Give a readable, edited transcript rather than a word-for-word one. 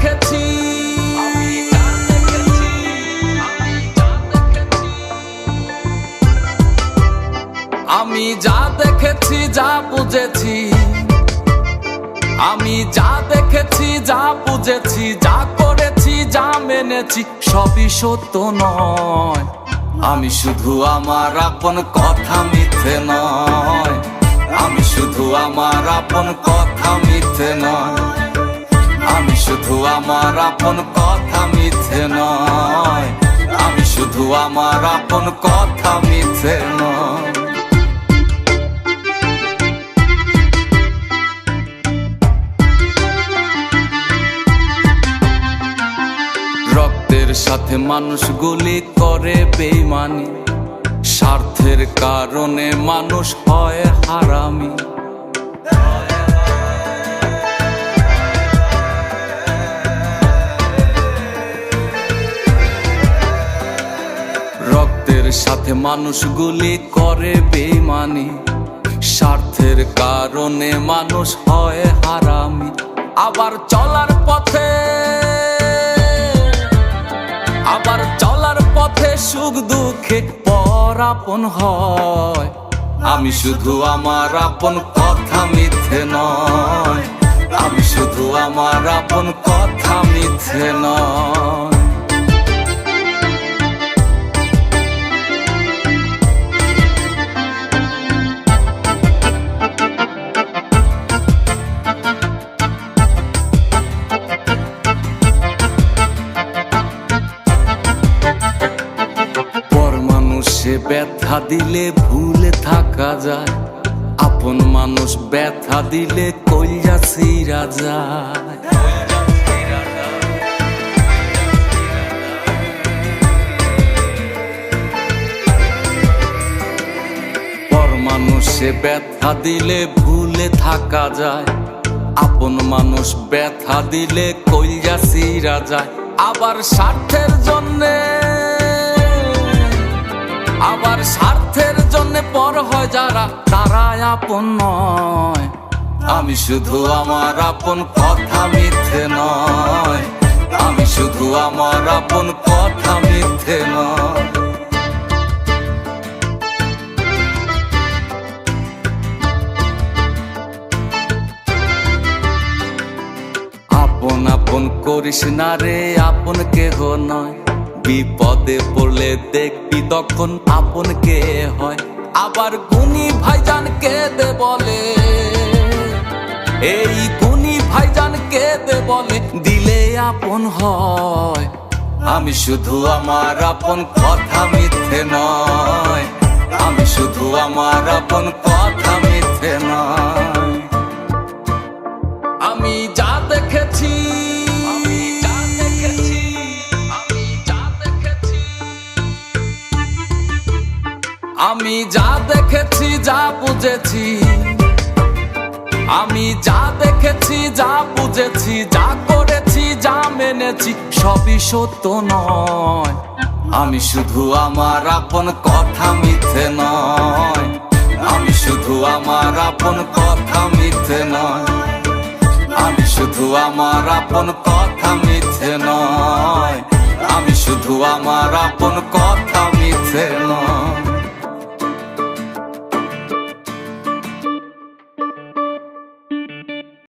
দেখেছি, আমি যা দেখেছি যা বুঝেছি, আমি যা দেখেছি যা বুঝেছি, যা করেছি যা মেনেছি, সবই সত্য নয়। আমি শুধু আমার আপন কথা মিথ্যে নয়, আমি শুধু আমার আপন কথা মিথ্যে নয়, আমি শুধু আমার আপন কথা মিথ্যে নয়, আমি শুধু আমার আপন কথা মিথ্যে নয়। রক্তের সাথে মানুষগুলি করে বেঈমানি, স্বার্থের কারণে মানুষ হয় হারামি। রক্তের সাথে মানুষগুলি করে বেঈমানি, স্বার্থের কারণে মানুষ হয় হারামি। আবার চলার পথে, আবার চলার পথে সুখ দুঃখে পর আপন হয়। আমি শুধু আমার আপন কথা মিথ্যে নয়, আমি শুধু আমার আপন কথা মিথ্যে নয়। সে ব্যথা দিলে ভুলে থাকা যায়, আপন মানুষ ব্যথা দিলে কইয়া ছিঁড়া যায়। পর মানুষে ব্যথা দিলে ভুলে থাকা যায়, আপন মানুষ ব্যথা দিলে কইয়া ছিঁড়া যায়। আবার স্বার্থের জন্যে, আবার স্বার্থের জন্য পর হয় যারা, তারাই আপন নয়। আমি শুধু আমার আপন কথা মিথ্যে নয়, আমি শুধু আমার আপন কথা মিথ্যে নয়। আপন আপন করিস না রে, আপন কেহ নয়, বিপদে পড়লে দেখবি তখন আপন কে হয়। আবার গুণী ভাইজান কেঁদে বলে, এই গুণী ভাইজান কেঁদে বলে, দিলে আপন হয়। আমি শুধু আমার আপন কথা মিথ্যে নয়, আমি শুধু আমার আপন কথা মিথ্যে নয়। আমি যা দেখেছি, আমি যা দেখেছি যা বুঝেছি, আমি যা দেখেছি যা বুঝেছি, যা করেছি যা মেনেছি, সবই সত্য নয়। আমি শুধু আমার আপন কথা মিথ্যে নয়, আমি শুধু আমার আপন কথা মিথ্যে নয়, আমি শুধু আমার আপন কথা মিথ্যে নয়, আমি শুধু আমার আপন কথা